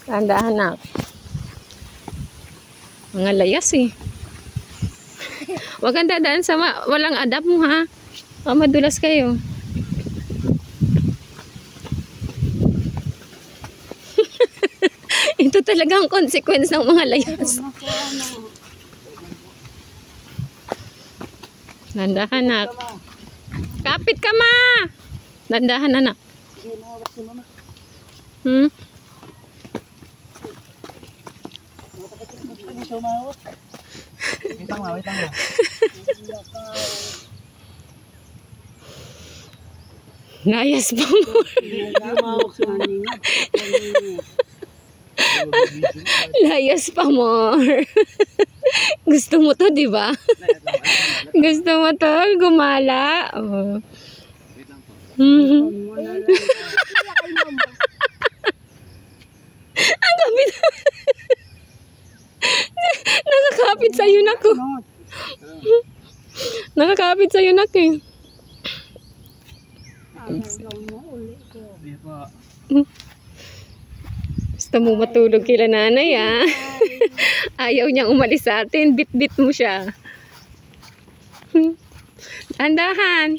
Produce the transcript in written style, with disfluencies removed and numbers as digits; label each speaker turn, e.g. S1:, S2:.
S1: Tandaan na. Mga layas eh. Huwag kang dadaan sa walang adapt mo ha. Madulas kayo. Ito talaga ang consequence ng mga layas. Dandahan na. Kapit ka ma! Dandahan anak. Layas pa mo. Layas pa more. Gusto mo to, di ba? Gusto mo to, gumala. Oh. Ang kapit. Nakakapit sa'yo na ko. Nakakapit sa'yo na ko. Gusto mo matulog kila nanay ah. Ayaw niyang umalis sa atin. Bit-bit mo siya. Andahan.